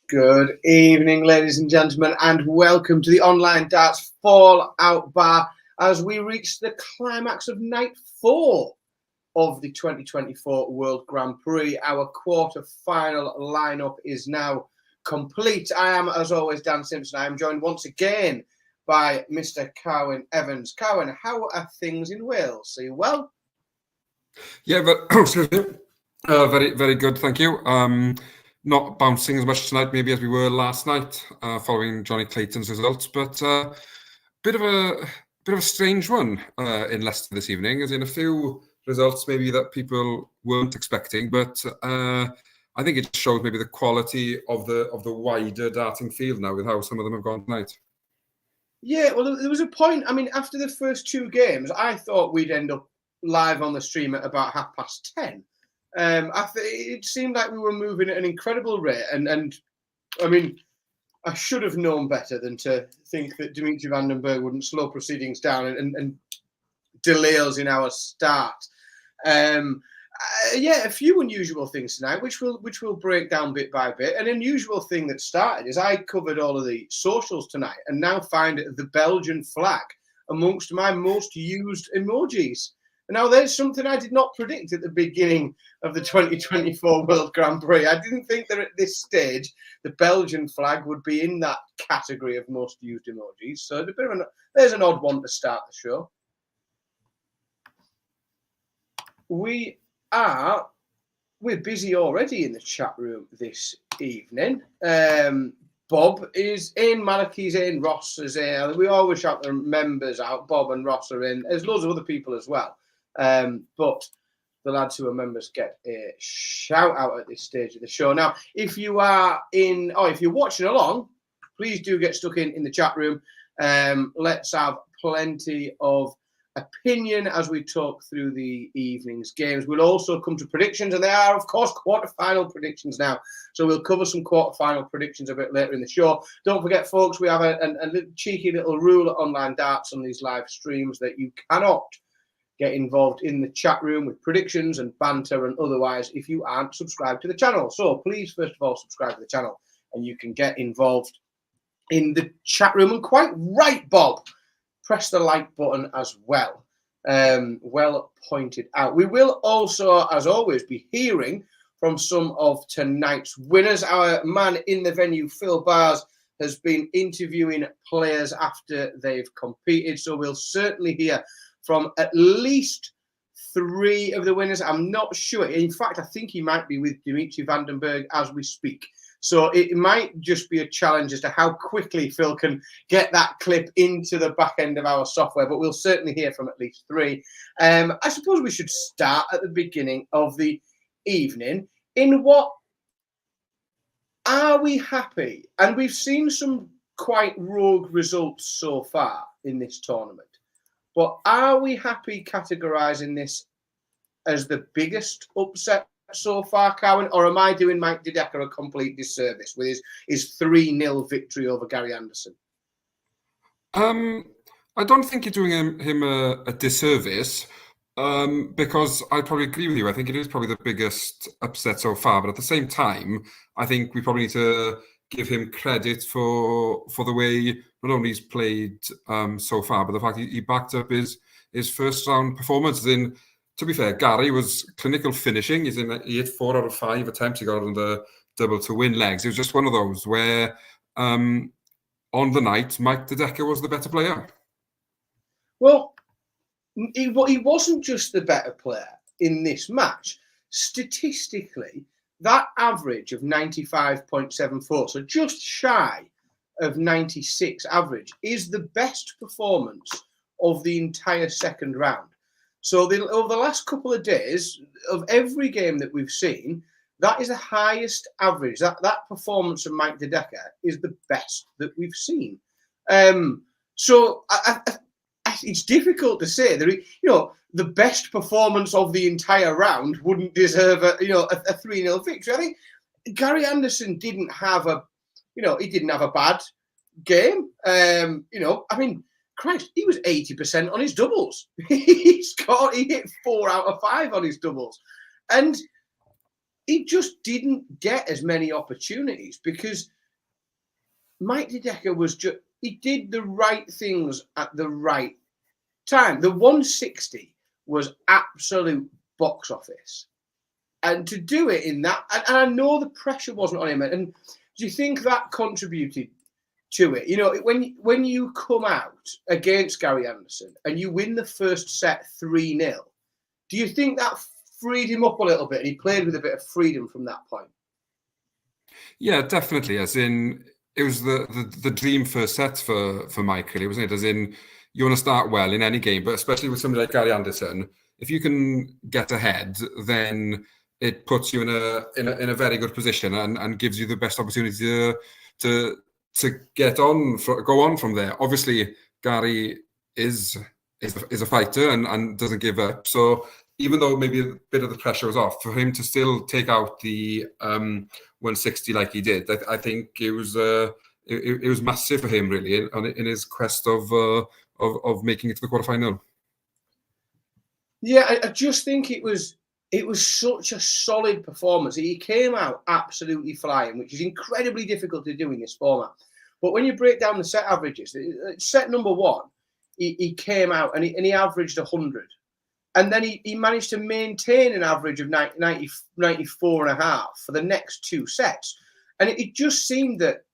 Good evening, ladies and gentlemen, and welcome to the Online Darts Fallout Bar as we reach the climax of night 4 of the 2024 World Grand Prix. Our quarter-final lineup is now complete. I am, as always, Dan Simpson. I am joined once again by Mr. Carwyn Evans. Carwyn, how are things in Wales? Are you well? Yeah, but very, very good, thank you. Not bouncing as much tonight, maybe as we were last night, following Johnny Clayton's results, but bit of a strange one in Leicester this evening, as in a few results maybe that people weren't expecting, but I think it shows maybe the quality of the wider darting field now with how some of them have gone tonight. Yeah, well, there was a point. I mean, after the first two games, I thought we'd end up live on the stream at about 10:30. It seemed like we were moving at an incredible rate, and I mean, I should have known better than to think that Dimitri Vandenberg wouldn't slow proceedings down and delay us in our start. Yeah, a few unusual things tonight, which we'll break down bit by bit. An unusual thing that started is I covered all of the socials tonight, and now find the Belgian flag amongst my most used emojis. Now, there's something I did not predict at the beginning of the 2024 World Grand Prix. I didn't think that at this stage, the Belgian flag would be in that category of most used emojis. So there's an odd one to start the show. We're busy already in the chat room this evening. Bob is in, Malachi's in, Ross is in. We always shout the members out. Bob and Ross are in. There's loads of other people as well. But the lads who are members get a shout out at this stage of the show. Now, if you are if you're watching along, please do get stuck in the chat room. Let's have plenty of opinion as we talk through the evening's games. We'll also come to predictions, and they are, of course, quarterfinal predictions now. So we'll cover some quarterfinal predictions a bit later in the show. Don't forget, folks, we have a cheeky little rule at Online Darts on these live streams that you cannot get involved in the chat room with predictions and banter and otherwise if you aren't subscribed to the channel. So please, first of all, subscribe to the channel and you can get involved in the chat room. And quite right, Bob, press the like button as well. Well pointed out. We will also, as always, be hearing from some of tonight's winners. Our man in the venue, Phil Bars, has been interviewing players after they've competed. So we'll certainly hear from at least 3 of the winners. I'm not sure. In fact, I think he might be with Dimitri Vandenberg as we speak. So it might just be a challenge as to how quickly Phil can get that clip into the back end of our software, but we'll certainly hear from at least 3. I suppose we should start at the beginning of the evening. In what are we happy? And we've seen some quite rogue results so far in this tournament. But are we happy categorising this as the biggest upset so far, Cowan, or am I doing Mike Dedeker a complete disservice with his 3-0 victory over Gary Anderson? I don't think you're doing him a disservice because I probably agree with you. I think it is probably the biggest upset so far, but at the same time, I think we probably need to give him credit for the way not only he's played so far, but the fact he backed up his first round performance. To be fair, Gary was clinical finishing. He hit 4 out of 5 attempts. He got on the double to win legs. It was just one of those where on the night, Mike Dedeker was the better player. Well, he wasn't just the better player in this match. Statistically, that average of 95.74, so just shy of 96 average, is the best performance of the entire second round. So over the last couple of days, of every game that we've seen, that is the highest average. That performance of Mike Dedeker is the best that we've seen. So it's difficult to say that the best performance of the entire round wouldn't deserve a 3-0 victory. I think Gary Anderson didn't have a bad game. Christ, he was 80% on his doubles. He hit 4 out of 5 on his doubles. And he just didn't get as many opportunities because Mike De Decker he did the right things at the right time. The 160 was absolute box office. And to do it in that, and I know the pressure wasn't on him. And do you think that contributed to it? You know, when you come out against Gary Anderson and you win the first set 3-0, do you think that freed him up a little bit and he played with a bit of freedom from that point? Yeah, definitely. As in, it was the dream first set for Mike, really, wasn't it? As in, you want to start well in any game, but especially with somebody like Gary Anderson, if you can get ahead, then it puts you in a very good position and gives you the best opportunity to go on from there. Obviously, Gary is a fighter and doesn't give up. So even though maybe a bit of the pressure was off, for him to still take out the 160 like he did, I think it was massive for him, really, in his quest of making it to the quarterfinal. Yeah, I just think it was such a solid performance. He came out absolutely flying, which is incredibly difficult to do in this format. But when you break down the set averages, set number one, he came out and he averaged 100. And then he managed to maintain an average of 94.5 for the next two sets. And it just seemed that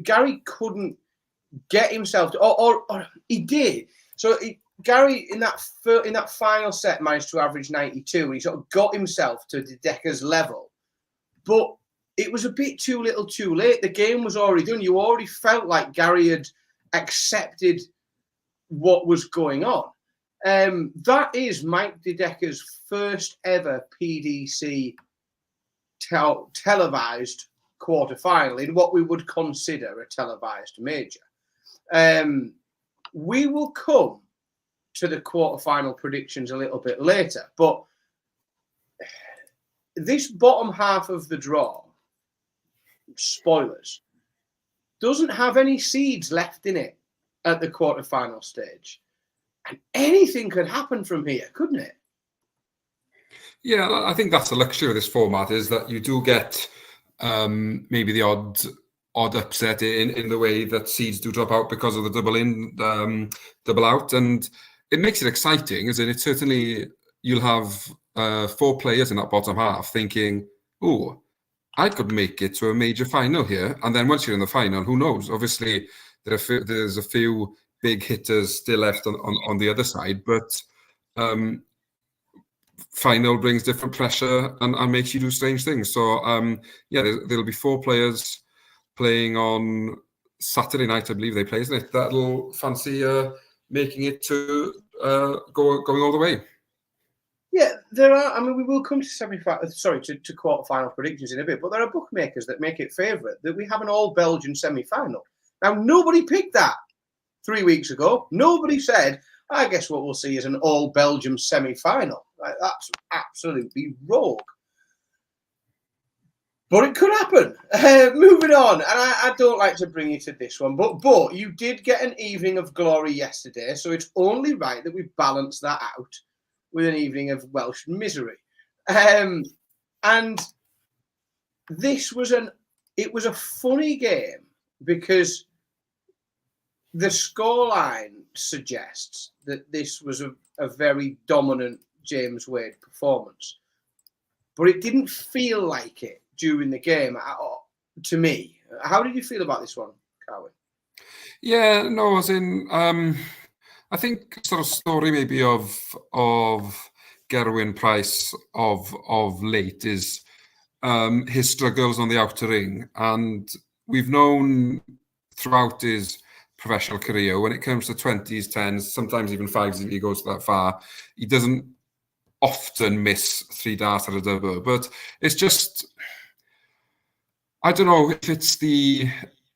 Gary couldn't get himself to, or he did. So Gary, in that final set, managed to average 92, and he sort of got himself to De Decker's level. But it was a bit too little too late. The game was already done. You already felt like Gary had accepted what was going on. That is Mike De Decker's first ever PDC televised quarterfinal in what we would consider a televised major. We will come to the quarterfinal predictions a little bit later, but this bottom half of the draw, spoilers, doesn't have any seeds left in it at the quarterfinal stage. And anything could happen from here, couldn't it? Yeah, I think that's the luxury of this format, is that you do get maybe the odd upset in the way that seeds do drop out because of the double out, and it makes it exciting, as in it certainly, you'll have 4 players in that bottom half thinking, oh, I could make it to a major final here. And then once you're in the final, who knows? Obviously, there's a few big hitters still left on the other side, but final brings different pressure and makes you do strange things. So yeah, there'll be 4 players playing on Saturday night, I believe they play, isn't it? That'll fancy making it to going all the way. Yeah, there are. I mean, we will come to to quarterfinal predictions in a bit, but there are bookmakers that make it favourite that we have an all-Belgian semi-final. Now, nobody picked that 3 weeks ago. Nobody said, I guess what we'll see is an all-Belgium semi-final. That's absolutely rogue. But it could happen. Moving on, and I don't like to bring you to this one, but you did get an evening of glory yesterday, so it's only right that we balance that out with an evening of Welsh misery. And this was a funny game because the scoreline suggests that this was a very dominant James Wade performance, but it didn't feel like it during the game to me. How did you feel about this one, Carwyn? Yeah, no, as in, I think sort of story maybe of Gerwyn Price of late is his struggles on the outer ring, and we've known throughout his professional career, when it comes to 20s, 10s, sometimes even 5s, if he goes that far, he doesn't often miss 3 darts at a double. But it's just, I don't know if it's the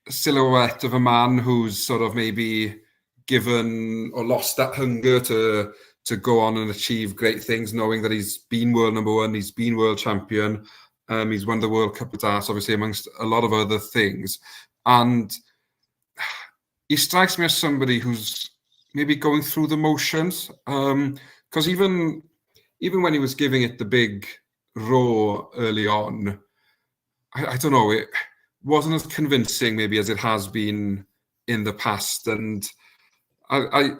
silhouette of a man who's sort of maybe given or lost that hunger to go on and achieve great things, knowing that he's been world number 1, he's been world champion, he's won the World Cup of darts, obviously, amongst a lot of other things. And he strikes me as somebody who's maybe going through the motions, because even when he was giving it the big roar early on, I don't know, wasn't as convincing maybe as it has been in the past, and I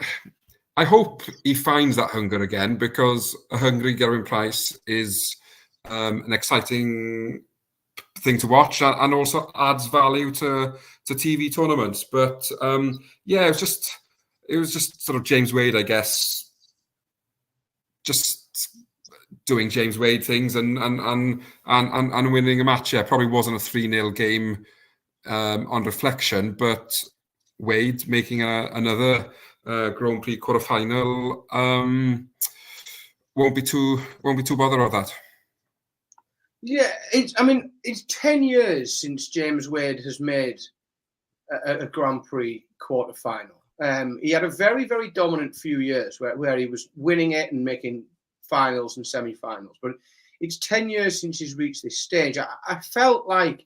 hope he finds that hunger again, because a hungry Gerwyn Price is an exciting thing to watch, and also adds value to TV tournaments. But yeah, it was just sort of James Wade, I guess, just doing James Wade things and winning a match. Yeah, probably wasn't a 3-0 game on reflection, but Wade making another Grand Prix quarterfinal won't be too bothered about that. Yeah, it's 10 years since James Wade has made a Grand Prix quarterfinal. He had a very, very dominant few years where he was winning it and making finals and semi-finals. But it's 10 years since he's reached this stage. I felt like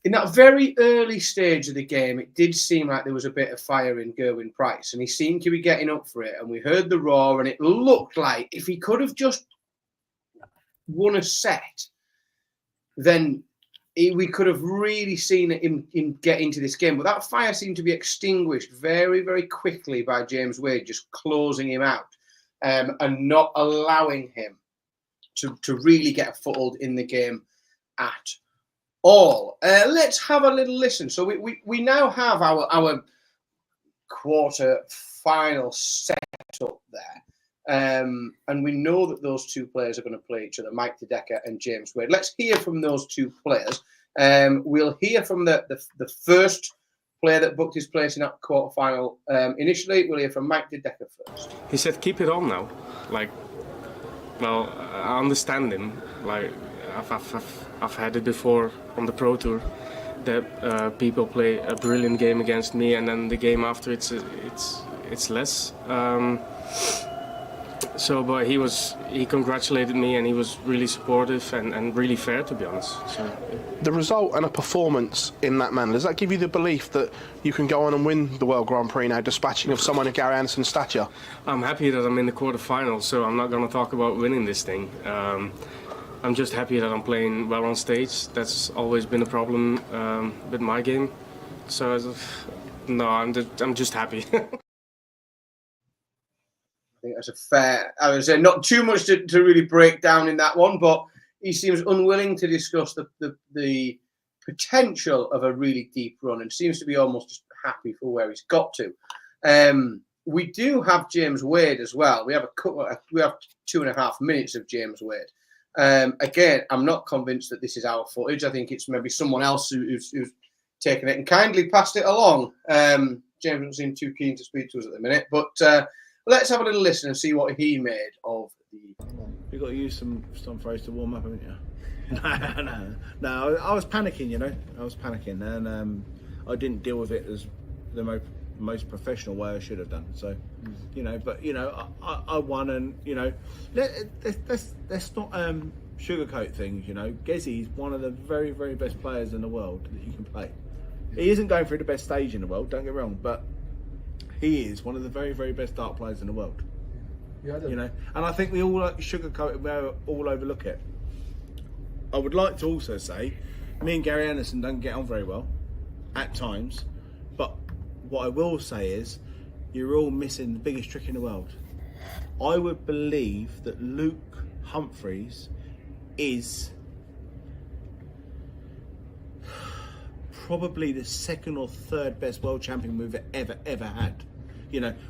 in that very early stage of the game, it did seem like there was a bit of fire in Gerwyn Price, and he seemed to be getting up for it. And we heard the roar, and it looked like if he could have just won a set, then we could have really seen him get into this game. But that fire seemed to be extinguished very, very quickly by James Wade, just closing him out and not allowing him to really get a foothold in the game at all. Let's have a little listen. So we now have our quarter final set up there. And we know that those two players are going to play each other, Mike DeDecker and James Wade. Let's hear from those two players. We'll hear from the first player that booked his place in that quarterfinal. Initially, we'll hear from Mike DeDecker first. He said, "Keep it on now." I understand him. I've had it before on the Pro Tour that people play a brilliant game against me, and then the game after it's less. But he congratulated me, and he was really supportive and really fair, to be honest. So, yeah. The result and a performance in that manner, does that give you the belief that you can go on and win the World Grand Prix now, dispatching of someone of Gary Anderson's stature? I'm happy that I'm in the quarterfinals, so I'm not going to talk about winning this thing. I'm just happy that I'm playing well on stage. That's always been a problem with my game. So, I'm just happy. I think that's a fair. I would say not too much to really break down in that one, but he seems unwilling to discuss the potential of a really deep run, and seems to be almost just happy for where he's got to. We do have James Wade as well. We have 2.5 minutes of James Wade. Again, I'm not convinced that this is our footage. I think it's maybe someone else who's taken it and kindly passed it along. James doesn't seem too keen to speak to us at the minute, but let's have a little listen and see what he made of the. You've got to use some phrase to warm up, haven't you? No. I was panicking, I was panicking, and I didn't deal with it as the most professional way I should have done. So, but I won, and let's not sugarcoat things. Gezi is one of the very, very best players in the world that you can play. He isn't going through the best stage in the world, don't get me wrong, but he is one of the very, very best dart players in the world. Yeah, and I think we all sugarcoat it, we all overlook it. I would like to also say, me and Gary Anderson don't get on very well at times, but what I will say is, you're all missing the biggest trick in the world. I would believe that Luke Humphries is probably the second or third best world champion we've ever had.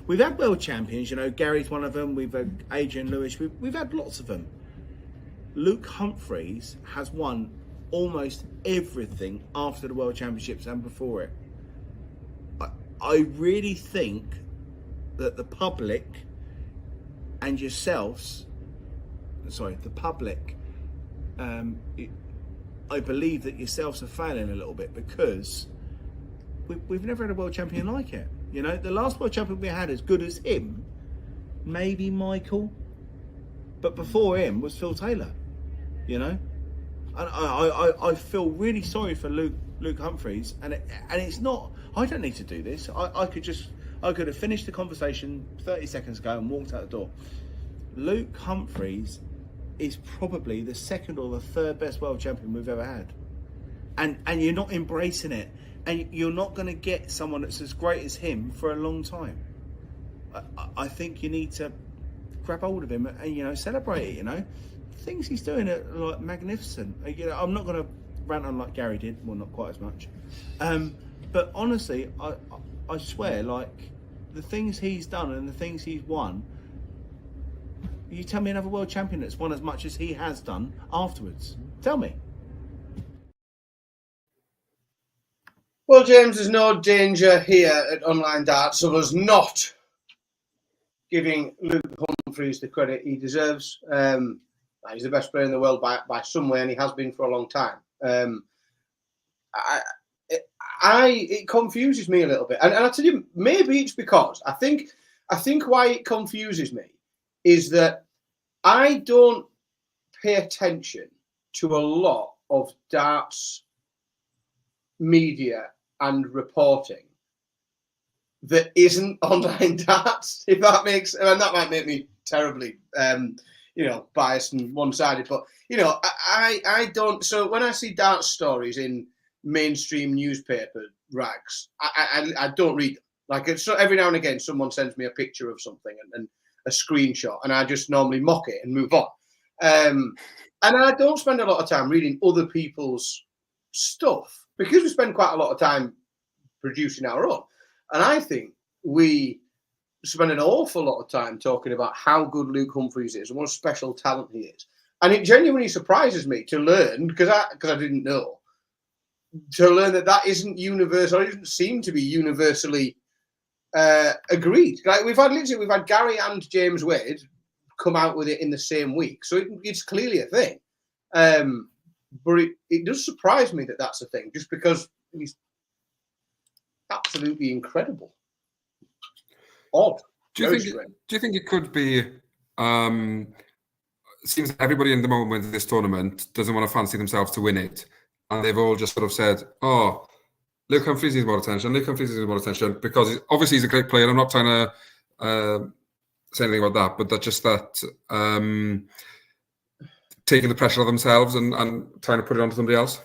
We've had world champions, Gary's one of them, we've had Adrian Lewis, we've had lots of them. Luke Humphries has won almost everything after the World Championships and before it. I really think that the public and yourselves, the public, I believe that yourselves are failing a little bit, because we've never had a world champion like it. The last world champion we had as good as him, maybe Michael, but before him was Phil Taylor. And I feel really sorry for Luke Humphries, and it's not. I don't need to do this. I could have finished the conversation 30 seconds ago and walked out the door. Luke Humphries is probably the second or the third best world champion we've ever had. and you're not embracing it, and you're not going to get someone that's as great as him for a long time. I think you need to grab hold of him and celebrate it. Things he's doing are like magnificent. I'm not going to rant on like Gary did. Well, not quite as much. But honestly, I swear, like the things he's done and the things he's won. You tell me another world champion that's won as much as he has done afterwards. Tell me. Well, James, there's no danger here at Online Darts of us not giving Luke Humphries the credit he deserves. He's the best player in the world by some way, and he has been for a long time. It confuses me a little bit, and I tell you, maybe it's because I think why it confuses me is that I don't pay attention to a lot of darts media and reporting that isn't online darts. If that makes, and that might make me terribly, biased and one-sided, but I don't. So when I see darts stories in mainstream newspaper rags, I don't read them. Like so every now and again, someone sends me a picture of something and a screenshot, and I just normally mock it and move on. And I don't spend a lot of time reading other people's stuff because we spend quite a lot of time producing our own. And I think we spend an awful lot of time talking about how good Luke Humphries is and what a special talent he is. And it genuinely surprises me to learn, because I didn't know, to learn that isn't universal. It doesn't seem to be universally agreed. Like we've had Gary and James Wade come out with it in the same week, so it's clearly a thing. But it does surprise me that that's a thing, just because he's absolutely incredible. Odd. Do you think it could be? Seems like everybody in the moment in this tournament doesn't want to fancy themselves to win it, and they've all just sort of said, "Oh, Luke Humphries needs more attention. Luke Humphries needs more attention," because obviously he's a great player. I'm not trying to say anything about that, but that's just that taking the pressure off themselves and trying to put it onto somebody else.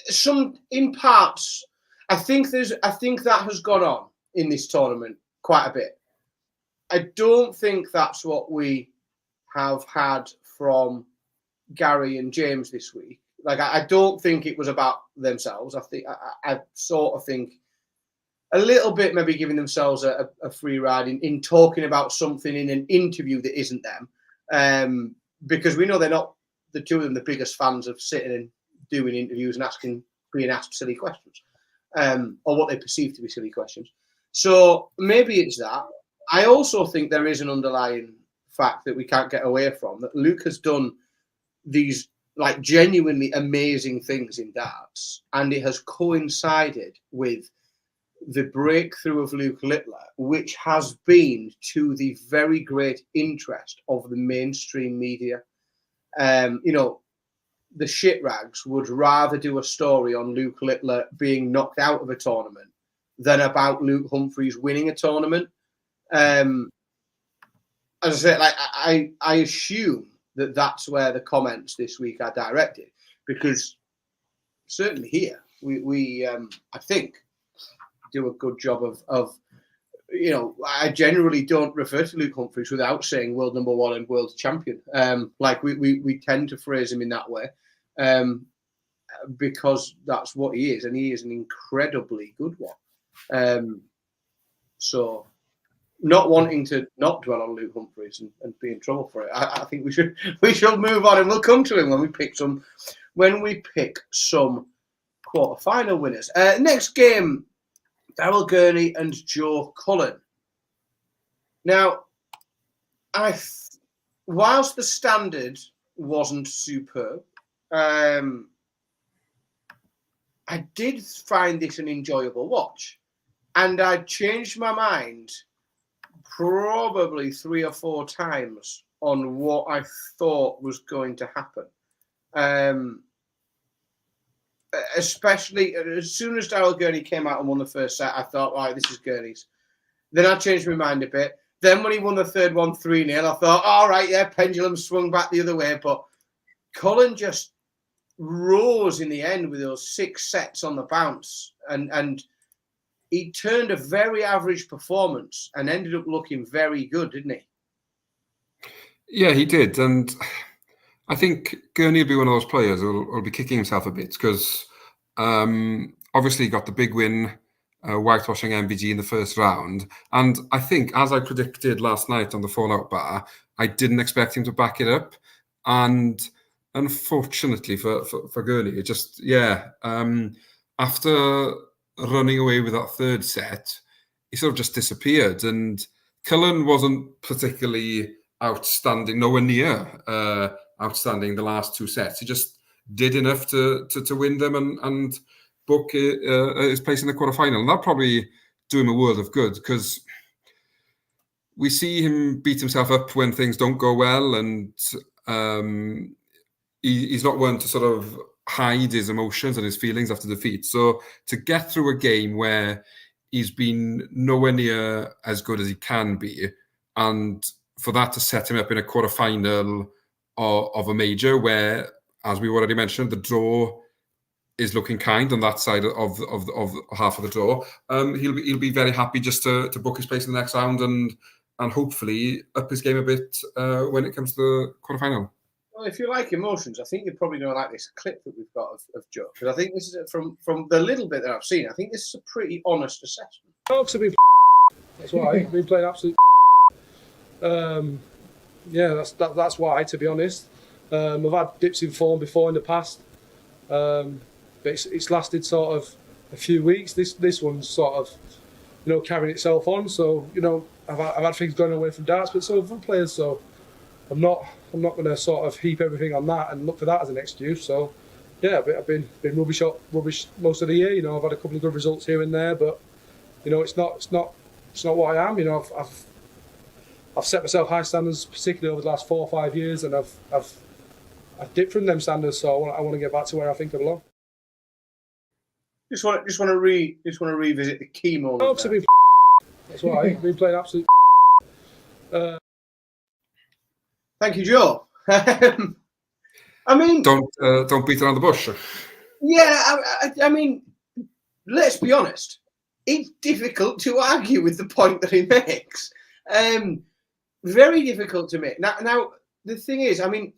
Some in parts, I think that has gone on in this tournament quite a bit. I don't think that's what we have had from Gary and James this week. Like I don't think it was about themselves. I sort of think a little bit maybe giving themselves a free ride in talking about something in an interview that isn't them, because we know they're not, the two of them, the biggest fans of sitting and doing interviews and being asked silly questions, or what they perceive to be silly questions. So maybe it's that. I also think there is an underlying fact that we can't get away from, that Luke has done these like genuinely amazing things in darts, and it has coincided with the breakthrough of Luke Littler, which has been to the very great interest of the mainstream media. The shit rags would rather do a story on Luke Littler being knocked out of a tournament than about Luke Humphries winning a tournament. As I said, like I assume that that's where the comments this week are directed, because certainly here we I think do a good job of I generally don't refer to Luke Humphries without saying world number one and world champion. Like we tend to phrase him in that way, because that's what he is, and he is an incredibly good one. So not wanting to not dwell on Luke Humphries and be in trouble for it, I think we should move on, and we'll come to him when we pick some quarterfinal winners. Next game, Daryl Gurney and Joe Cullen. Now, whilst the standard wasn't superb, I did find this an enjoyable watch, and I changed my mind probably 3 or 4 times on what I thought was going to happen. Especially as soon as Daryl Gurney came out and won the first set, I thought, right, this is Gurney's. Then I changed my mind a bit. Then when he won the third one 3-0, I thought, all right, yeah, pendulum swung back the other way. But Cullen just rose in the end with those 6 sets on the bounce, and he turned a very average performance and ended up looking very good, didn't he? Yeah, he did, and I think Gurney will be one of those players who'll be kicking himself a bit because obviously he got the big win, whitewashing MVG in the first round, and I think, as I predicted last night on the Fallout Bar, I didn't expect him to back it up, and unfortunately for Gurney, it just after running away with that third set, he sort of just disappeared, and Cullen wasn't particularly outstanding, nowhere near outstanding the last 2 sets. He just did enough to win them and book his place in the quarterfinal. And that'll probably do him a world of good because we see him beat himself up when things don't go well, and he's not one to sort of hide his emotions and his feelings after defeat. So to get through a game where he's been nowhere near as good as he can be, and for that to set him up in a quarterfinal of a major where, as we already mentioned, the draw is looking kind on that side of half of the draw. He'll be very happy just to book his place in the next round and hopefully up his game a bit when it comes to the quarterfinal. Well, if you like emotions, I think you're probably going to like this clip that we've got of Joe, because I think this is from the little bit that I've seen. I think this is a pretty honest assessment. That's why we've played absolute. That's why, to be honest. I've had dips in form before in the past, but it's lasted sort of a few weeks. This one's sort of, carrying itself on. So I've had things going away from darts, but so have other players. So I'm not going to sort of heap everything on that and look for that as an excuse. So yeah, I've been rubbish most of the year. I've had a couple of good results here and there, but it's not what I am. I've set myself high standards, particularly over the last 4 or 5 years, and I've dipped from them standards. So I want to get back to where I think I belong. Just want to revisit the key moment. That's why we've played absolute. Thank you, Joe. I mean, don't beat around the bush. Yeah, I mean, let's be honest. It's difficult to argue with the point that he makes. Very difficult to make. Now the thing is, I mean,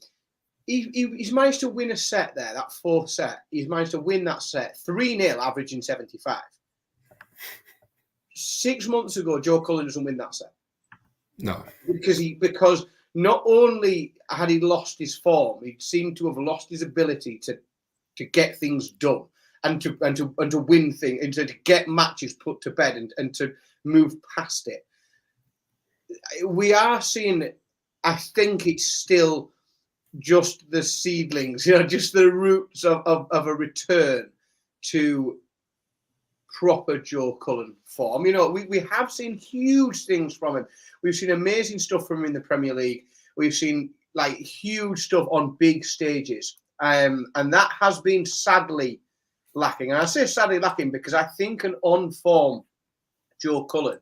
he's managed to win a set there, that 4th set. He's managed to win that set 3-0, averaging 75. 6 months ago, Joe Cullen doesn't win that set. No, because not only had he lost his form, he seemed to have lost his ability to get things done and to win things and to get matches put to bed and to move past it. We are seeing, I think it's still just the seedlings, just the roots of a return to proper Joe Cullen form. We have seen huge things from him. We've seen amazing stuff from him in the Premier League. We've seen huge stuff on big stages. And that has been sadly lacking. And I say sadly lacking because I think an on-form Joe Cullen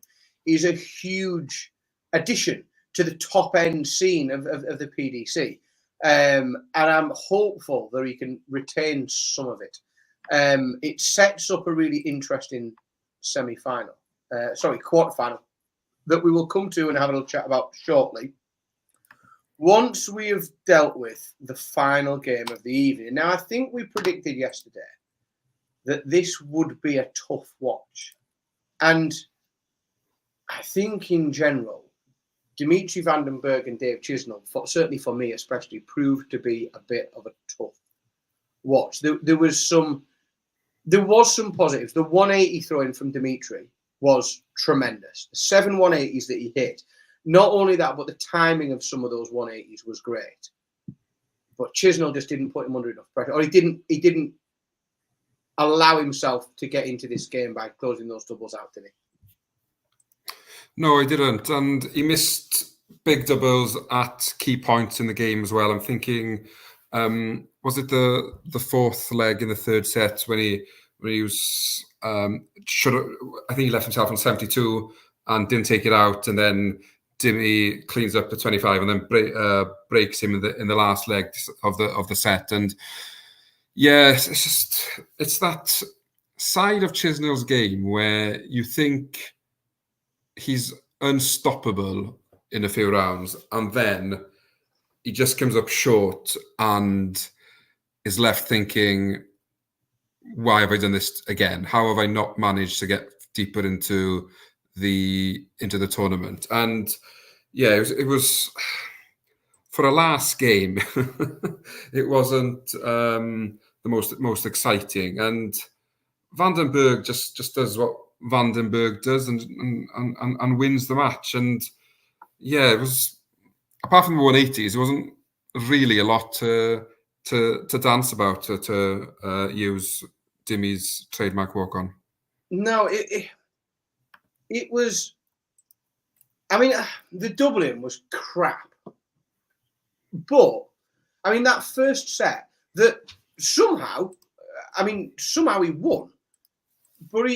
is a huge addition to the top-end scene of the PDC. And I'm hopeful that he can retain some of it. It sets up a really interesting quarterfinal, that we will come to and have a little chat about shortly. Once we have dealt with the final game of the evening. Now, I think we predicted yesterday that this would be a tough watch. And I think in general, Dimitri Vandenberg and Dave Chisnall, certainly for me especially, proved to be a bit of a tough watch. There was some positives. The 180 throw-in from Dimitri was tremendous. The 7 180s that he hit. Not only that, but the timing of some of those 180s was great. But Chisnall just didn't put him under enough pressure, or he didn't allow himself to get into this game by closing those doubles out, did he? No, he didn't, and he missed big doubles at key points in the game as well. I'm thinking, was it the 4th leg in the 3rd set when he was I think he left himself on 72 and didn't take it out, and then Dimmy cleans up the 25 and then breaks him in the last leg of the set. And Yeah, it's that side of Chisnall's game where you think he's unstoppable in a few rounds, and then he just comes up short and is left thinking, why have I done this again? How have I not managed to get deeper into the tournament? And yeah, it was for a last game. It wasn't the most exciting, and Vandenberg just does what Vandenberg does and wins the match. And yeah, it was, apart from the 180s, there wasn't really a lot to dance about, to use Dimmy's trademark walk on. No, it was. I mean, the doubling was crap, but I mean that first set that somehow he won, but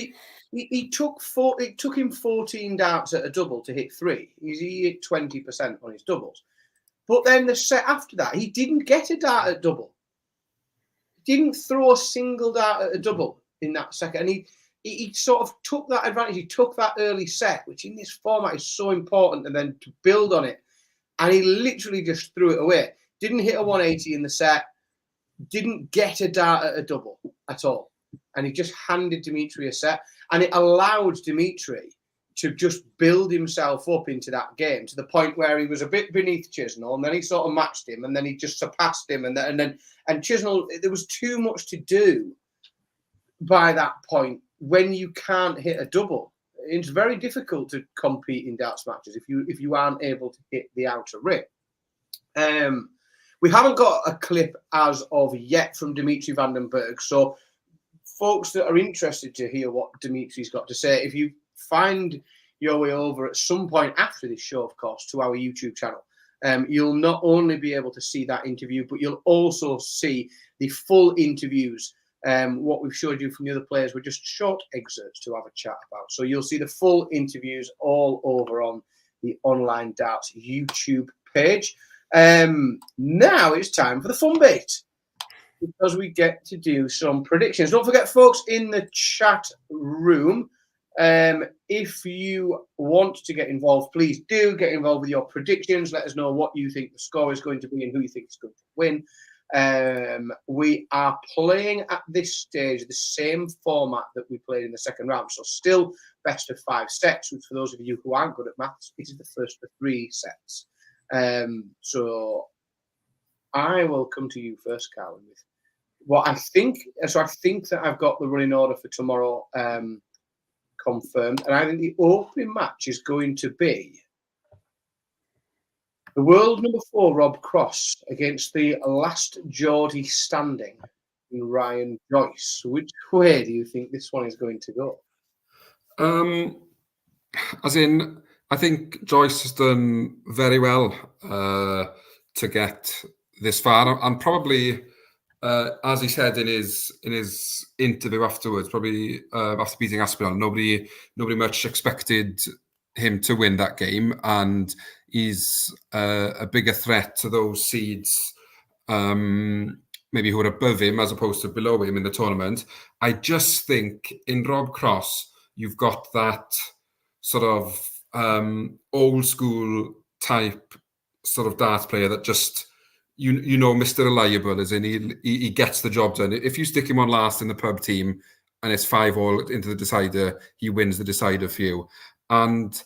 he took it took him 14 darts at a double to hit 3. He hit 20% on his doubles. But then the set after that, he didn't get a dart at double. He didn't throw a single dart at a double in that second. And he sort of took that advantage. He took that early set, which in this format is so important, and then to build on it. And he literally just threw it away. Didn't hit a 180 in the set. Didn't get a dart at a double at all. And he just handed Dimitri a set. And it allowed Dimitri to just build himself up into that game to the point where he was a bit beneath Chisnall, and then he sort of matched him, and then he just surpassed him, and Chisnall, there was too much to do by that point when you can't hit a double. It's very difficult to compete in darts matches if you aren't able to hit the outer ring. We haven't got a clip as of yet from Dimitri Vandenberg, so folks that are interested to hear what Dimitri's got to say, if you find your way over at some point after this show, of course, to our YouTube channel, you'll not only be able to see that interview, but you'll also see the full interviews. What we've showed you from the other players were just short excerpts to have a chat about. So you'll see the full interviews all over on the Online Darts YouTube page. Now it's time for the fun bit, because we get to do some predictions. Don't forget, folks, in the chat room, if you want to get involved, please do get involved with your predictions. Let us know what you think the score is going to be and who you think is going to win. We are playing at this stage the same format that we played in the second round. So still best of 5 sets, which for those of you who aren't good at maths, it is the first of 3 sets. So I will come to you first, Carlin, with what I think. So I think that I've got the running order for tomorrow confirmed, and I think the opening match is going to be the world number 4 Rob Cross against the last Geordie standing, Ryan Joyce. Which way do you think this one is going to go? As in, I think Joyce has done very well to get this far, and probably, as he said in his interview afterwards, probably after beating Aspinall, nobody much expected him to win that game, and he's a bigger threat to those seeds, maybe who are above him as opposed to below him in the tournament. I just think in Rob Cross, you've got that sort of old school type sort of darts player that just, you know, Mr. Reliable, as in he gets the job done. If you stick him on last in the pub team and it's 5-all into the decider, he wins the decider for you. And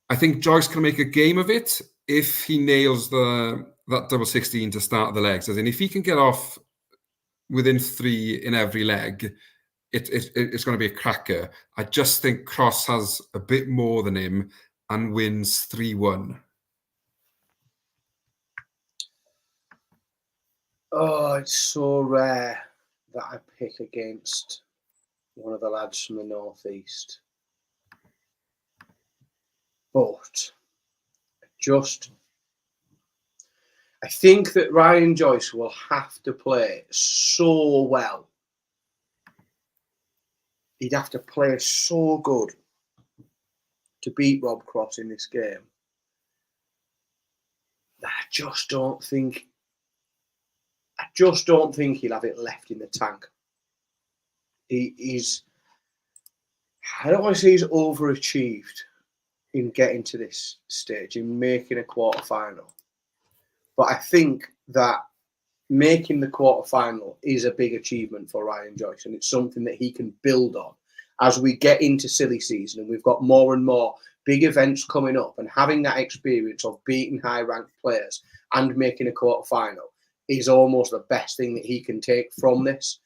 I think Joyce can make a game of it if he nails that double 16 to start the legs. As in, if he can get off within 3 in every leg, it's going to be a cracker. I just think Cross has a bit more than him and wins 3-1. Oh, it's so rare that I pick against one of the lads from the northeast. But I think that Ryan Joyce will have to play so well. He'd have to play so good to beat Rob Cross in this game. I just don't think just don't think he'll have it left in the tank. He's, I don't want to say he's overachieved in getting to this stage, in making a quarter-final. But I think that making the quarter-final is a big achievement for Ryan Joyce, and it's something that he can build on as we get into silly season and we've got more and more big events coming up, and having that experience of beating high-ranked players and making a quarter-final is almost the best thing that he can take from this.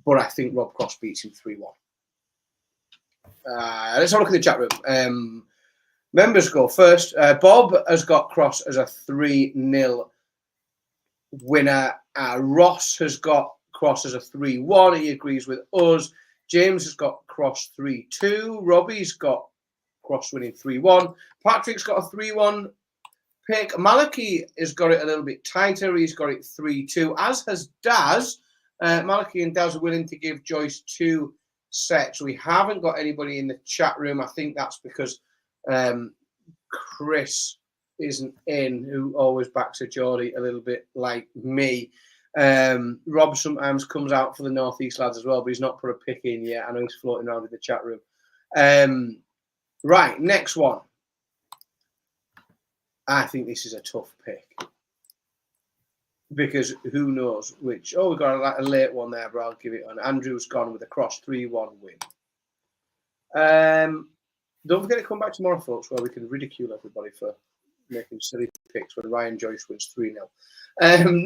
But I think Rob Cross beats him 3-1. Let's have a look at the chat room. Members go first. Bob has got Cross as a 3-0 winner. Ross has got Cross as a 3-1. He agrees with us. James has got Cross 3-2. Robbie's got Cross winning 3-1. Patrick's got a 3-1 pick. Malachi has got it a little bit tighter. He's got it 3-2, as has Daz. Malachi and Daz are willing to give Joyce 2 sets. We haven't got anybody in the chat room. I think that's because Chris isn't in, who always backs a Geordie a little bit like me. Rob sometimes comes out for the North East lads as well, but he's not put a pick in yet. I know he's floating around in the chat room. Right, next one. I think this is a tough pick. Because who knows which... Oh, we've got a late one there, but I'll give it on. Andrew's gone with a Cross 3-1 win. Don't forget to come back tomorrow, folks, where we can ridicule everybody for making silly picks when Ryan Joyce wins 3-0.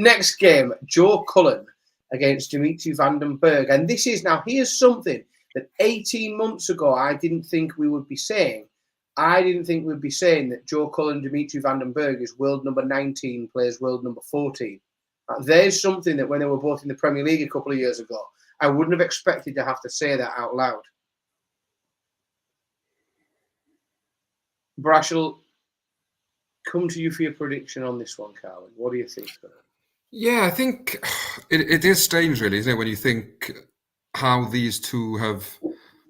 Next game, Joe Cullen against Dimitri Vandenberg. And this is now, here's something that 18 months ago I didn't think we would be saying. I didn't think we'd be saying that Joe Cullen, Dimitri Vandenberg is world number 19, plays world number 14. There's something that when they were both in the Premier League a couple of years ago, I wouldn't have expected to have to say that out loud. But I shall come to you for your prediction on this one, Carlin. What do you think? Yeah, I think it is strange, really, isn't it, when you think how these two have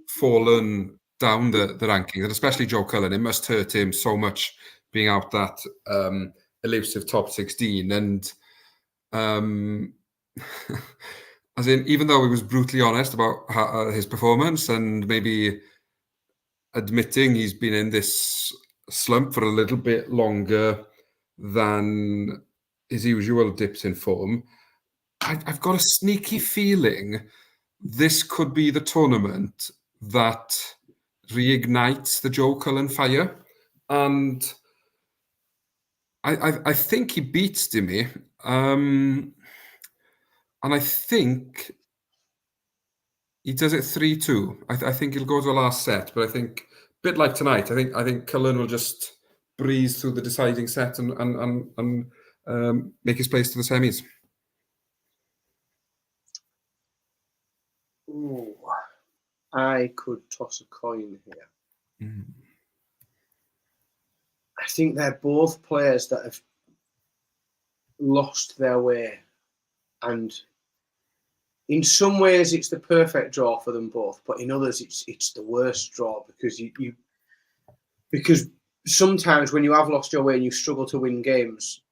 fallen down the rankings, and especially Joe Cullen. It must hurt him so much being out that elusive top 16. And as in, even though he was brutally honest about his performance and maybe admitting he's been in this slump for a little bit longer than his usual dips in form, I've got a sneaky feeling this could be the tournament that reignites the Joe Cullen fire. And I think he beats Dimi. And I think he does it 3-2. I think he'll go to the last set, but I think a bit like tonight, I think Cullen will just breeze through the deciding set and make his place to the semis. Ooh, I could toss a coin here. Mm. I think they're both players that have lost their way, and in some ways it's the perfect draw for them both, but in others it's the worst draw because because sometimes when you have lost your way and you struggle to win games,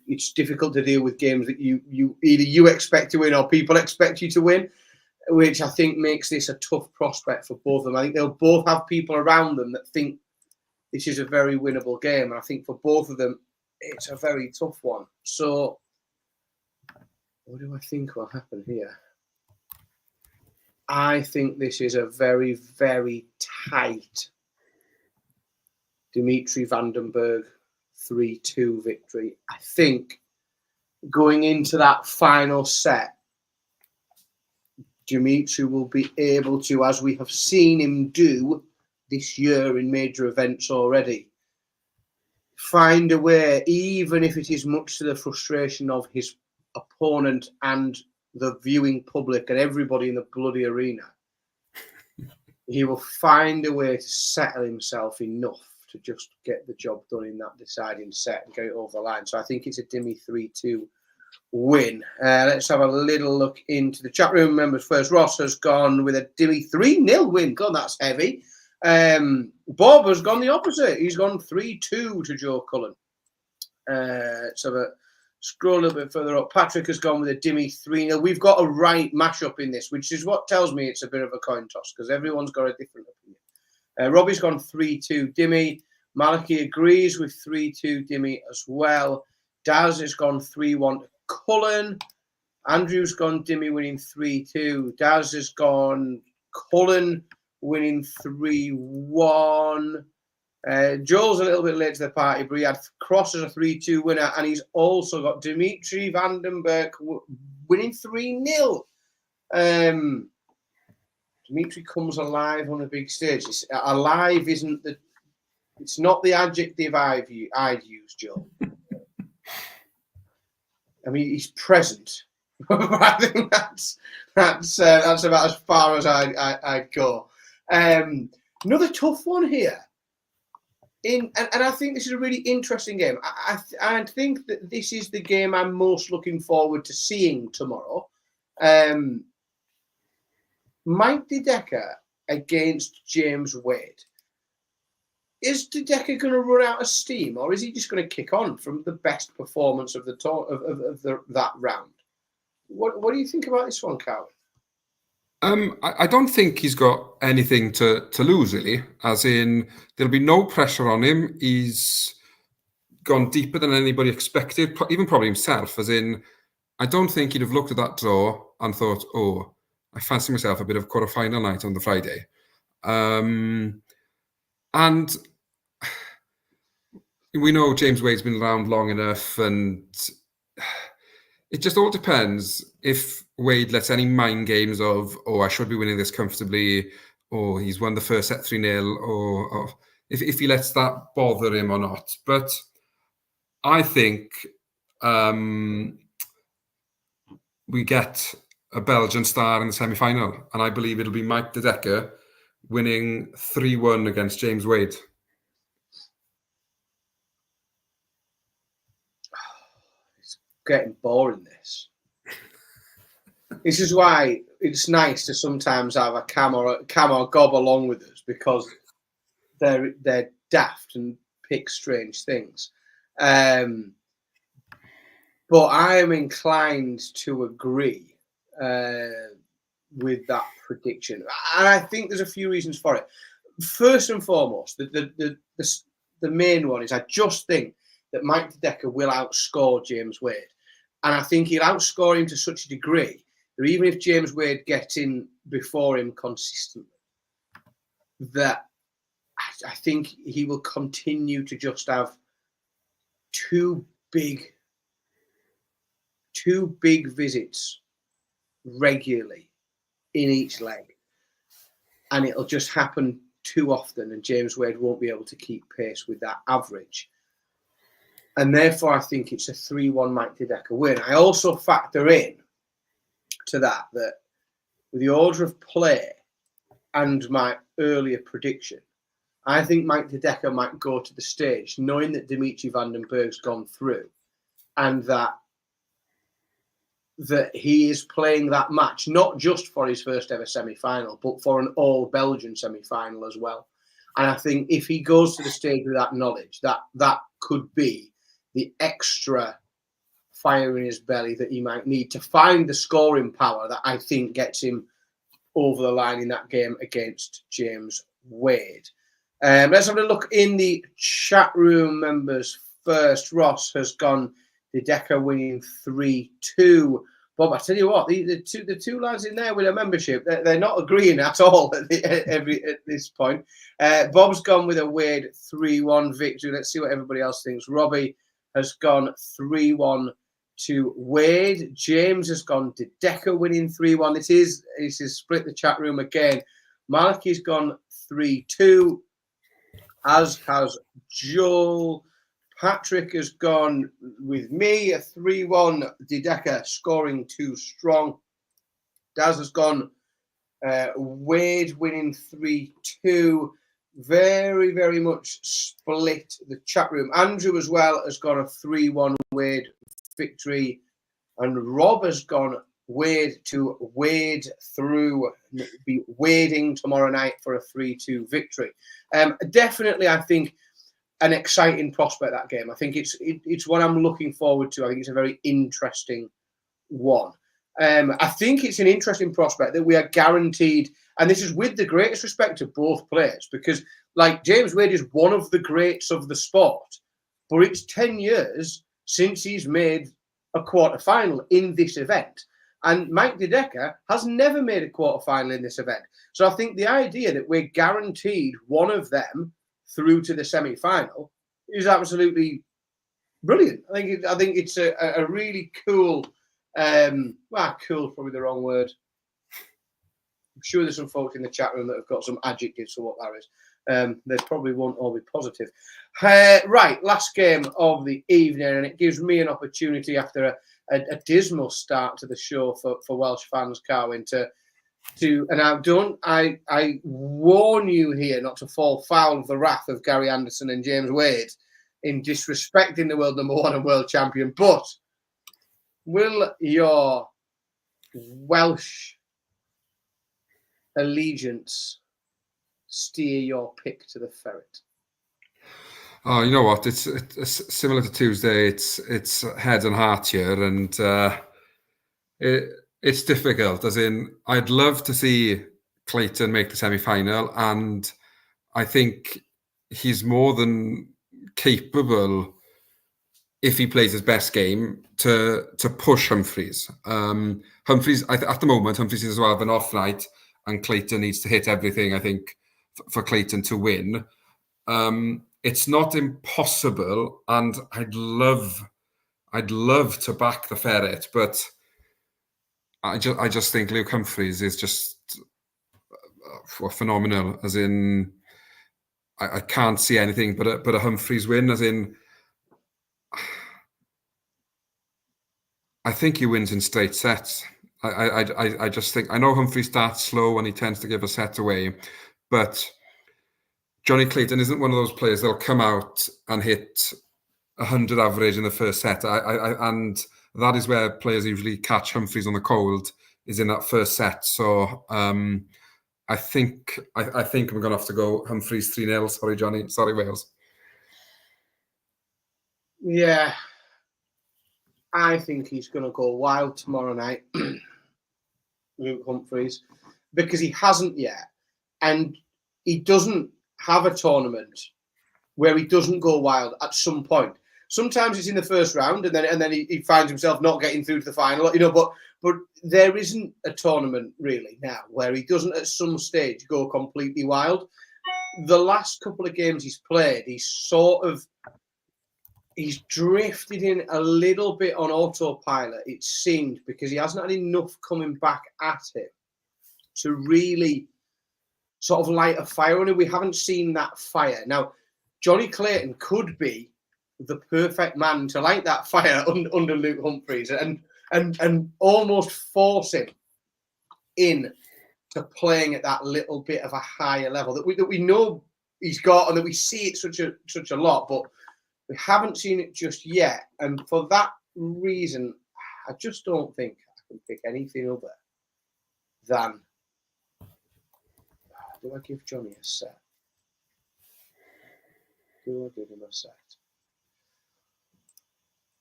it's difficult to deal with games that you either you expect to win or people expect you to win, which I think makes this a tough prospect for both of them. I think they'll both have people around them that think this is a very winnable game, and I think for both of them it's a very tough one. So what do I think will happen here? I think this is a very, very tight Dimitri Vandenberg 3-2 victory. I think going into that final set, Dimitri will be able to, as we have seen him do this year in major events already, find a way, even if it is much to the frustration of his opponent and the viewing public and everybody in the bloody arena, he will find a way to settle himself enough to just get the job done in that deciding set and get it over the line. So I think it's a Dimi 3-2 win. Let's have a little look into the chat room members first. Ross has gone with a Dimi 3-0 win. God, that's heavy. Bob has gone the opposite. He's gone 3-2 to Joe Cullen. Let's have a Scroll a little bit further up. Patrick has gone with a Dimmy 3-0. We've got a right mashup in this, which is what tells me it's a bit of a coin toss because everyone's got a different opinion. Robbie's gone 3-2 Dimmy. Malachy agrees with 3-2 Dimmy as well. Daz has gone 3-1 to Cullen. Andrew's gone Dimmy winning 3-2. Daz has gone Cullen winning 3-1. Joel's a little bit late to the party, but he had Cross as a 3-2 winner, and he's also got Dimitri Vandenberg winning 3-0. Dimitri comes alive on a big stage. Alive isn't the... It's not the adjective I'd use, Joel. I mean, he's present. I think that's about as far as I'd go. Another tough one here. And I think this is a really interesting game. I think that this is the game I'm most looking forward to seeing tomorrow. Mike De Decker against James Wade. Is De Decker going to run out of steam, or is he just going to kick on from the best performance of that round? What do you think about this one, Cowan? I don't think he's got anything to lose, really. As in, there'll be no pressure on him. He's gone deeper than anybody expected, even probably himself. As in, I don't think he'd have looked at that draw and thought, oh, I fancy myself a bit of quarterfinal night on the Friday. And we know James Wade's been around long enough, and it just all depends if Wade lets any mind games of, oh, I should be winning this comfortably, or he's won the first set 3-0, or if he lets that bother him or not. But I think we get a Belgian star in the semi-final, and I believe it'll be Mike De Decker winning 3-1 against James Wade. It's getting boring, this. This is why it's nice to sometimes have a Cam or Gob along with us, because they're daft and pick strange things. But I am inclined to agree with that prediction, and I think there's a few reasons for it. First and foremost, the main one is I just think that Mike De Decker will outscore James Wade, and I think he'll outscore him to such a degree that even if James Wade gets in before him consistently, that I think he will continue to just have two big visits regularly in each leg, and it'll just happen too often, and James Wade won't be able to keep pace with that average, and therefore I think it's a 3-1 Mike De Decker win. I also factor in to that with the order of play and my earlier prediction, I think Mike De Decker might go to the stage knowing that Dimitri Vandenberg's gone through, and that he is playing that match, not just for his first ever semi-final, but for an all-Belgian semi-final as well. And I think if he goes to the stage with that knowledge, that could be the extra fire in his belly that he might need to find the scoring power that I think gets him over the line in that game against James Wade. Let's have a look in the chat room members first. Ross has gone De Decker winning 3-2. Bob, I tell you what, the two lads in there with a membership, they're not agreeing at all at this point. Bob's gone with a Wade 3-1 victory. Let's see what everybody else thinks. Robbie has gone 3-1 to Wade. James has gone De Decker winning 3-1. This is split the chat room again. Malachy's gone 3-2, as has Joel. Patrick has gone with me, a 3-1 De Decker, scoring too strong. Daz has gone Wade winning 3-2. Very, very much split the chat room. Andrew as well has got a 3-1 Wade victory. And Rob has gone Wade to wade through, be wading tomorrow night for a 3-2 victory. Definitely, I think an exciting prospect, that game. I think it's one I'm looking forward to. I think it's a very interesting one. I think it's an interesting prospect that we are guaranteed, and this is with the greatest respect to both players, because like James Wade is one of the greats of the sport, but it's 10 years since he's made a quarter-final in this event. And Mike De Decker has never made a quarter-final in this event. So I think the idea that we're guaranteed one of them through to the semi-final is absolutely brilliant. I think it's a really cool, cool is probably the wrong word. I'm sure there's some folks in the chat room that have got some adjectives for what that is. They probably won't all be positive. Right, last game of the evening, and it gives me an opportunity after a dismal start to the show for Welsh fans, Carwyn, and I warn you here not to fall foul of the wrath of Gary Anderson and James Wade in disrespecting the world number one and world champion. But will your Welsh allegiance steer your pick to the ferret? Oh, you know what? It's similar to Tuesday. It's head and heart here, and it's difficult. As in, I'd love to see Clayton make the semi-final, and I think he's more than capable, if he plays his best game, to push Humphries. Humphries, at the moment, Humphries is well have an off night, and Clayton needs to hit everything, I think, for Clayton to win. It's not impossible, and I'd love to back the ferret, but I just think Luke Humphries is just phenomenal. As in, I can't see anything but a Humphries win. As in, I think he wins in straight sets. I just think, I know Humphries starts slow and he tends to give a set away, but Johnny Clayton isn't one of those players that'll come out and hit 100 average in the first set. And that is where players usually catch Humphries on the cold, is in that first set. So I think I'm going to have to go Humphries 3-0. Sorry, Johnny. Sorry, Wales. Yeah. I think he's going to go wild tomorrow night, Luke Humphries, because he hasn't yet. And he doesn't have a tournament where he doesn't go wild at some point. Sometimes it's in the first round, and then he finds himself not getting through to the final, but there isn't a tournament really now where he doesn't at some stage go completely wild. The last couple of games he's played, he's drifted in a little bit on autopilot, it seemed, because he hasn't had enough coming back at him to really sort of light a fire on him. We haven't seen that fire. Now, Johnny Clayton could be the perfect man to light that fire under Luke Humphries and almost force him in to playing at that little bit of a higher level that we know he's got, and that we see it such a lot, but we haven't seen it just yet. And for that reason, I just don't think I can pick anything other than, do I give Johnny a set? Do I give him a set?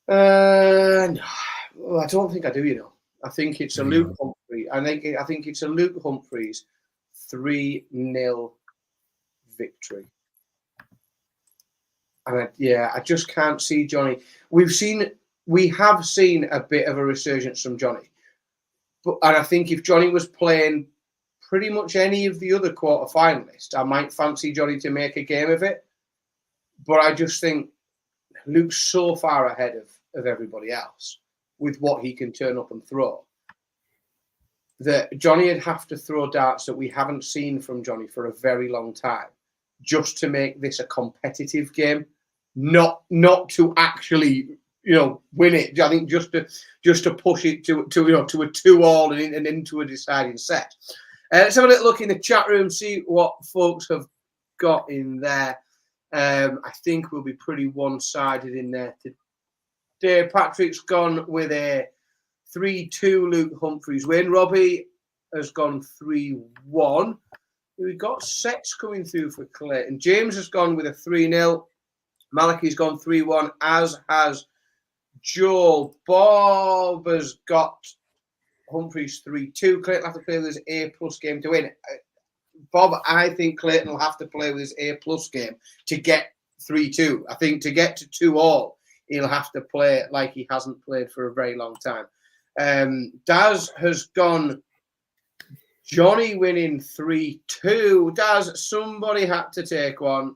No, I don't think I do, I think it's a Luke Humphries. I think it's a Luke Humphries 3-0 victory. And I just can't see Johnny. We have seen a bit of a resurgence from Johnny, and I think if Johnny was playing pretty much any of the other quarter-finalists, I might fancy Johnny to make a game of it. But I just think Luke's so far ahead of everybody else with what he can turn up and throw, that Johnny would have to throw darts that we haven't seen from Johnny for a very long time, just to make this a competitive game, not to actually win it. I think just to push it to a 2-all and into a deciding set. Let's have a little look in the chat room, see what folks have got in there. I think we'll be pretty one-sided in there today. Patrick's gone with a 3-2 Luke Humphries win. Robbie has gone 3-1. We've got sets coming through for Clayton. James has gone with a 3-0. Malachi's gone 3-1, as has Joel. Bob has got Humphreys 3-2. Clayton will have to play with his A+ game to win. Bob, I think Clayton will have to play with his A+ game to get 3-2. I think to get to 2-2, he'll have to play like he hasn't played for a very long time. Daz has gone Johnny winning 3-2. Daz, somebody had to take one,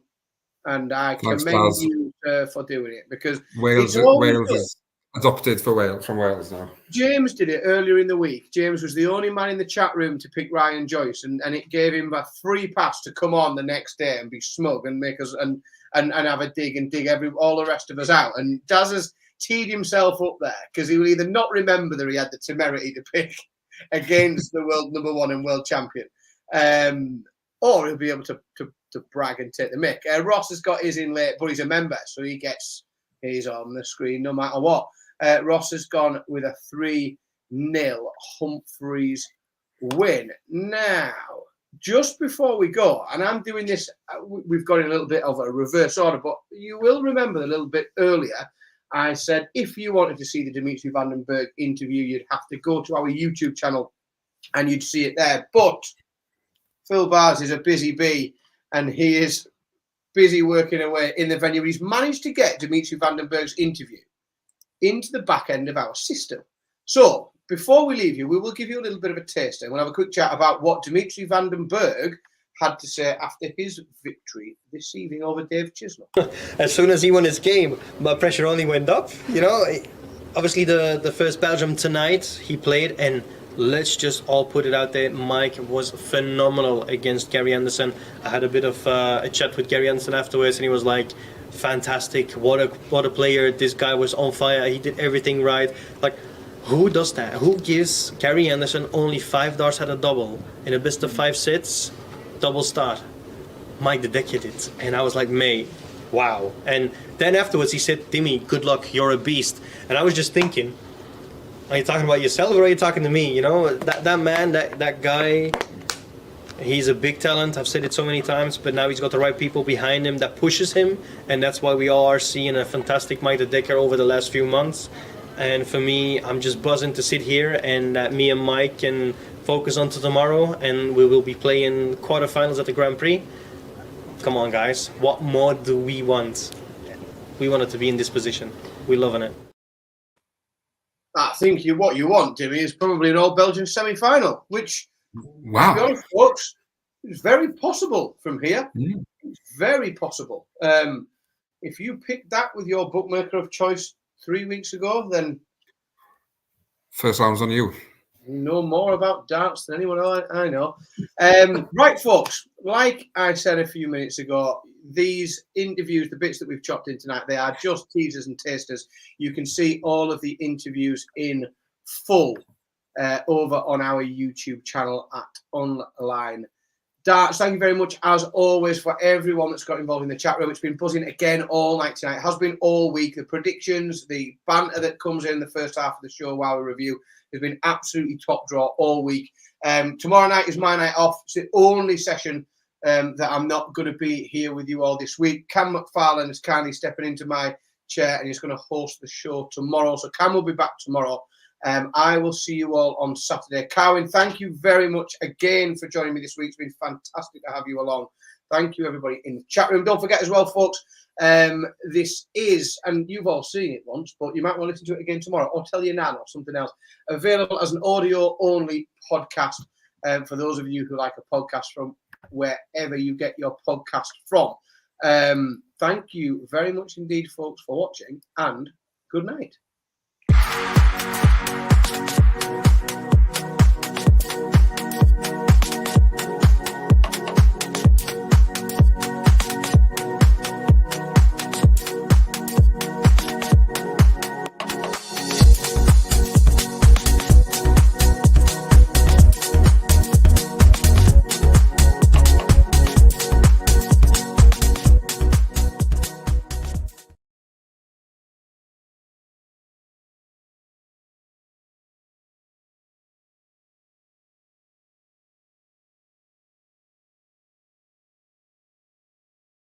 and I commend you for doing it, because Wales is adopted from Wales now. James did it earlier in the week. James was the only man in the chat room to pick Ryan Joyce, and it gave him a free pass to come on the next day and be smug and make us and have a dig and dig all the rest of us out. And Daz has teed himself up there because he will either not remember that he had the temerity to pick against the world number 1 and world champion, or he'll be able to brag and take the mick. Ross has got his in late, but he's a member, so he's on the screen no matter what. Ross has gone with a 3-0 Humphreys win. Now, just before we go, and I'm doing this, we've got in a little bit of a reverse order, but you will remember a little bit earlier, I said if you wanted to see the Dimitri Vandenberg interview, you'd have to go to our YouTube channel and you'd see it there. But Phil Bars is a busy bee, and he is busy working away in the venue. He's managed to get Dimitri Vandenberg's interview into the back end of our system. So before we leave you, we will give you a little bit of a taster, and we'll have a quick chat about what Dimitri Vandenberg had to say after his victory this evening over Dave Chisnall. As soon as he won his game, my pressure only went up. You know, obviously the first Belgium tonight he played, and let's just all put it out there, Mike was phenomenal against Gary Anderson. I had a bit of a chat with Gary Anderson afterwards, and he was like, fantastic, what a player, this guy was on fire, he did everything right. Like, who does that? Who gives Gary Anderson only 5 darts at a double in a best of 5 sets? Double start. Mike the Decker did. And I was like, mate, wow. And then afterwards he said, Timmy, good luck, you're a beast. And I was just thinking, are you talking about yourself or are you talking to me? You know, that man, that guy, he's a big talent. I've said it so many times, but now he's got the right people behind him that pushes him. And that's why we all are seeing a fantastic Mike the Decker over the last few months. And for me, I'm just buzzing to sit here and me and Mike can focus on to tomorrow, and we will be playing quarterfinals at the Grand Prix. Come on, guys. What more do we want? We wanted to be in this position. We're loving it. I think what you want, Timmy, is probably an all-Belgian semi-final, which, wow, to be honest, folks, is very possible from here. Mm. It's very possible. If you picked that with your bookmaker of choice 3 weeks ago, then first round's on you. You know more about darts than anyone I know. Right, folks, like I said a few minutes ago, these interviews, the bits that we've chopped in tonight, they are just teasers and tasters. You can see all of the interviews in full over on our YouTube channel at Online Darts. Thank you very much, as always, for everyone that's got involved in the chat room. It's been buzzing again all night tonight. It has been all week. The predictions, the banter that comes in the first half of the show while we review has been absolutely top draw all week. Tomorrow night is my night off. It's the only session that I'm not going to be here with you all this week. Cam McFarlane is kindly stepping into my chair and he's going to host the show tomorrow. So Cam will be back tomorrow. I will see you all on Saturday. Carwin, thank you very much again for joining me this week. It's been fantastic to have you along. Thank you, everybody in the chat room. Don't forget as well, folks, this is, and you've all seen it once, but you might want to listen to it again tomorrow or tell your nan or something else. Available as an audio-only podcast for those of you who like a podcast from wherever you get your podcast from. Thank you very much indeed, folks, for watching, and good night.